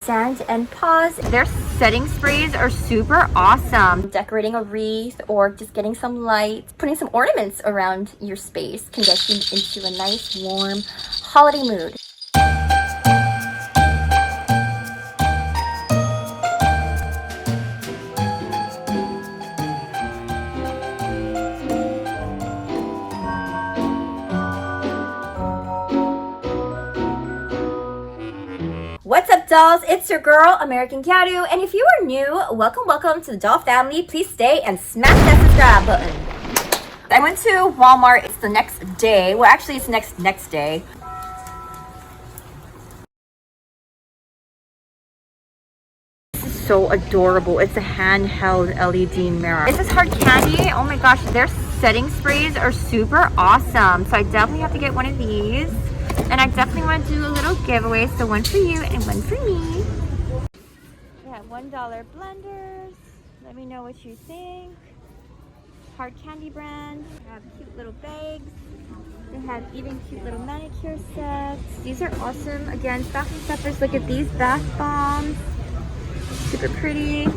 Stand and pause. Their setting sprays are super awesome. Decorating a wreath or just getting some lights, putting some ornaments around your space can get you into a nice, warm holiday mood. What's up, dolls? It's your girl, American Gyaru, and if you are new, welcome to the doll family. Please stay and smash that subscribe button. I went to Walmart. It's the next day. Well, actually, it's next day. This is so adorable. It's a handheld LED mirror. This is hard candy. Oh my gosh, their setting sprays are super awesome. So I definitely have to get one of these. And I definitely want to do a little giveaway, so one for you and one for me. We have $1 blenders. Let me know what you think. Hard candy brand. They have cute little bags. They have even cute little manicure sets. These are awesome. Again, stocking stuffers. Look at these bath bombs. Super pretty.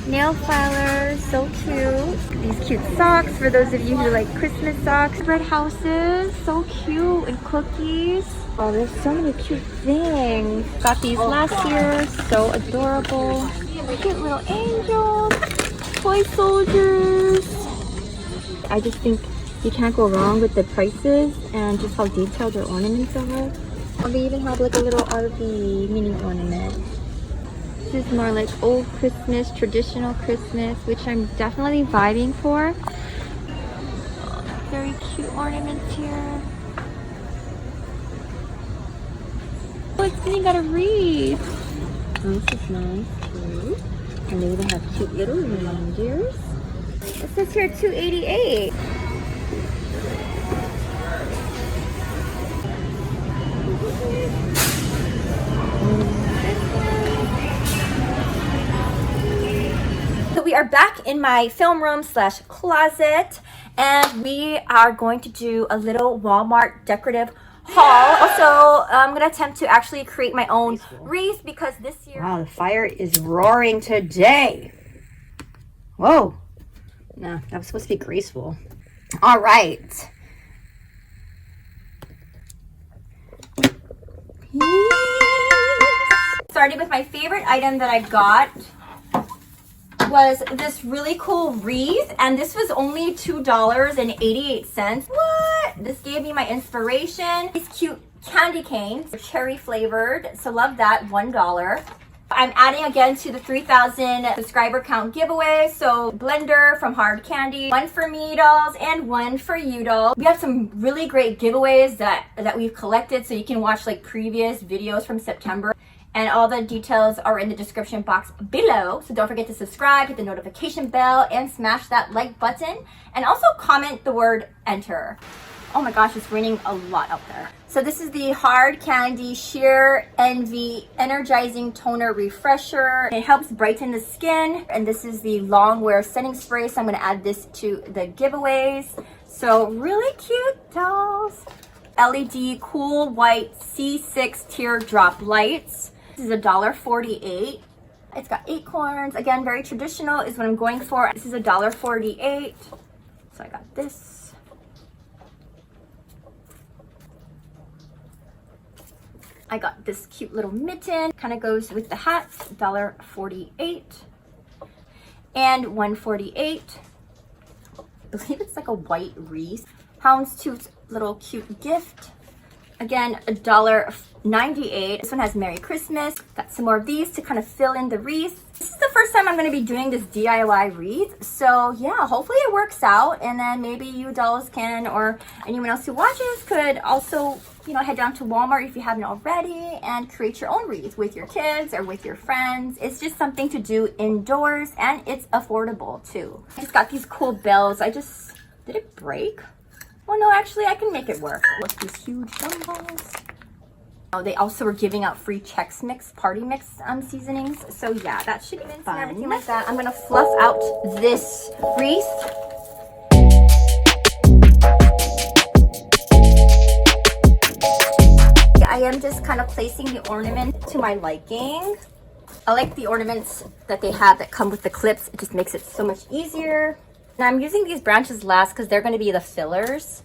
Nail filers, so cute. These cute socks for those of you who like Christmas socks. Red houses, so cute, and cookies. Oh, there's so many cute things. Got these last year, so adorable. Cute little angels, toy soldiers. I just think you can't go wrong with the prices and just how detailed their ornaments are. And they even have like a little RV mini ornament. This is more like old Christmas, traditional Christmas, which I'm definitely vibing for. Very cute ornaments here. Oh, it's even got a wreath. Oh, this is nice too. And they even have cute little reindeers. It says here $288. So we are back in my film room slash closet, and we are going to do a little Walmart decorative haul. Also, I'm going to attempt to actually create my own wreath because this year... Wow, the fire is roaring today. Whoa. No, that was supposed to be graceful. All right. Starting with my favorite item that I got was this really cool wreath, and this was only $2.88. What? This gave me my inspiration. These cute candy canes, cherry flavored, so love that. $1. I'm adding again to the 3,000 subscriber count giveaway. So blender from Hard Candy, one for me dolls and one for you dolls. We have some really great giveaways that we've collected, so you can watch like previous videos from September. And all the details are in the description box below. So don't forget to subscribe, hit the notification bell, and smash that like button. And also comment the word enter. Oh my gosh, it's raining a lot out there. So this is the Hard Candy Sheer Envy Energizing Toner Refresher. It helps brighten the skin. And this is the long wear setting spray. So I'm gonna add this to the giveaways. So really cute dolls. LED cool white C6 teardrop lights. This is $1.48. It's got acorns. Again, very traditional is what I'm going for. This is $1.48. So I got this. I got this cute little mitten. Kind of goes with the hat. $1.48 and $1.48. I believe it's like a white wreath. Houndstooth little cute gift. Again, $1.98. This one has Merry Christmas. Got some more of these to kind of fill in the wreath. This is the first time I'm going to be doing this DIY wreath. So yeah, hopefully it works out. And then maybe you dolls can, or anyone else who watches could also, you know, head down to Walmart if you haven't already and create your own wreath with your kids or with your friends. It's just something to do indoors, and it's affordable too. I just got these cool bells. Did it break? Oh no, actually I can make it work. Look, these huge dumbbells. Oh, they also were giving out free Chex Mix, party mix seasonings. So yeah, that should be fun. And everything like that. I'm gonna fluff out this wreath. I am just kind of placing the ornament to my liking. I like the ornaments that they have that come with the clips. It just makes it so much easier. And I'm using these branches last because they're going to be the fillers.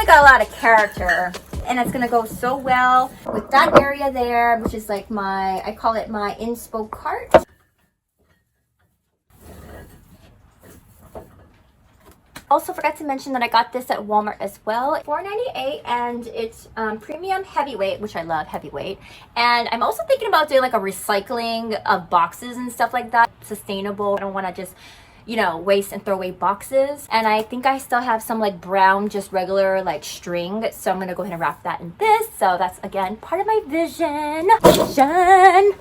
A lot of character, and it's gonna go so well with that area there, which is like my, I call it my inspo cart. Also forgot to mention that I got this at Walmart as well, $4.98, and it's premium heavyweight, which I love heavyweight. And I'm also thinking about doing like a recycling of boxes and stuff like that, sustainable. I don't want to just, you know, waste and throw away boxes. And I think I still have some like brown, just regular like string, so I'm gonna go ahead and wrap that in this. So that's again part of my vision. I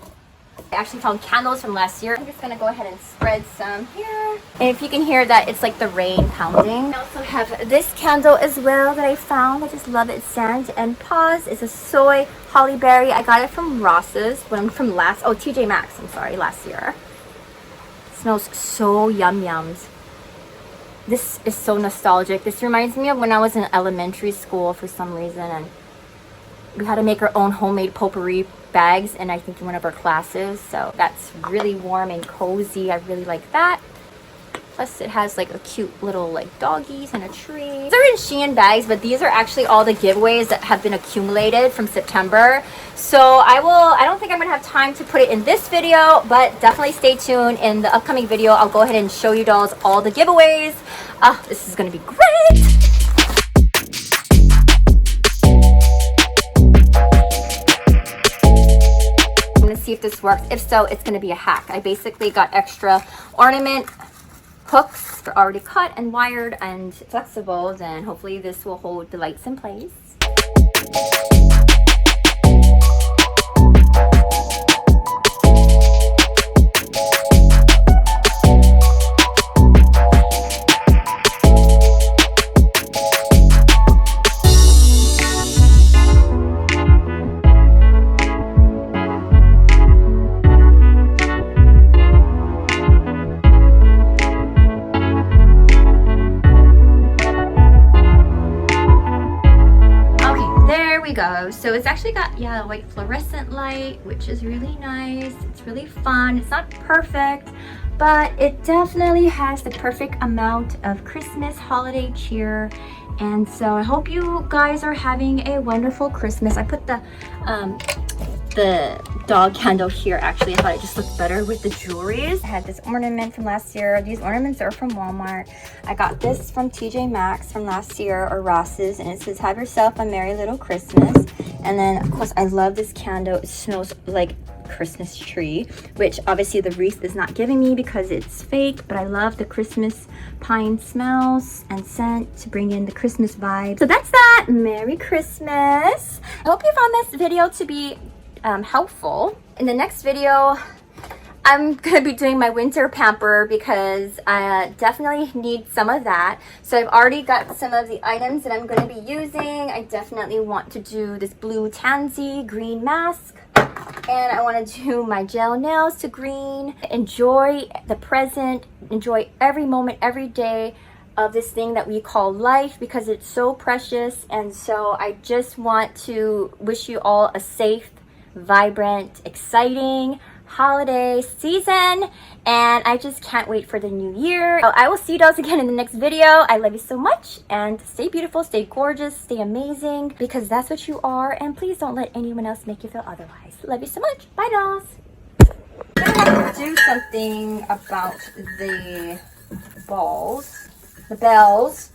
actually found candles from last year. I'm just gonna go ahead and spread some here. And if you can hear that, it's like the rain pounding. I also have this candle as well that I found. I just love it. Sand and Paws. It's a soy holly berry. I got it from Ross's, from last, oh, TJ Maxx, I'm sorry, last year. Smells so yum yums. This is so nostalgic. This reminds me of when I was in elementary school for some reason, and we had to make our own homemade potpourri bags, and I think in one of our classes. So that's really warm and cozy. I really like that. Plus it has like a cute little like doggies and a tree. These are in SHEIN bags, but these are actually all the giveaways that have been accumulated from September. So I don't think I'm gonna have time to put it in this video, but definitely stay tuned. In the upcoming video, I'll go ahead and show you dolls all the giveaways. This is gonna be great. I'm gonna see if this works. If so, it's gonna be a hack. I basically got extra ornament hooks for already cut and wired and flexible, and hopefully this will hold the lights in place. Go. So it's actually got, yeah, like fluorescent light, which is really nice. It's really fun. It's not perfect, but it definitely has the perfect amount of Christmas holiday cheer. And so I hope you guys are having a wonderful Christmas. I put the dog candle here. Actually, I thought it just looked better with the jewelries. I had this ornament from last year. These ornaments are from Walmart. I got this from TJ Maxx from last year, or Ross's, and it says have yourself a merry little Christmas. And then of course I love this candle. It smells like Christmas tree, which obviously the wreath is not giving me because it's fake, but I love the Christmas pine smells and scent to bring in the Christmas vibe. So that's that. Merry Christmas. I hope you found this video to be helpful. In the next video, I'm gonna be doing my winter pamper because I definitely need some of that. So I've already got some of the items that I'm gonna be using. I definitely want to do this blue tansy green mask, and I want to do my gel nails to green. Enjoy the present, enjoy every moment, every day of this thing that we call life, because it's so precious. And so I just want to wish you all a safe, vibrant, exciting holiday season, and I just can't wait for the new year. So I will see you guys again in the next video. I love you so much, and stay beautiful, stay gorgeous, stay amazing, because that's what you are, and please don't let anyone else make you feel otherwise. Love you so much. Bye, dolls. I'm gonna have to do something about the balls, the bells.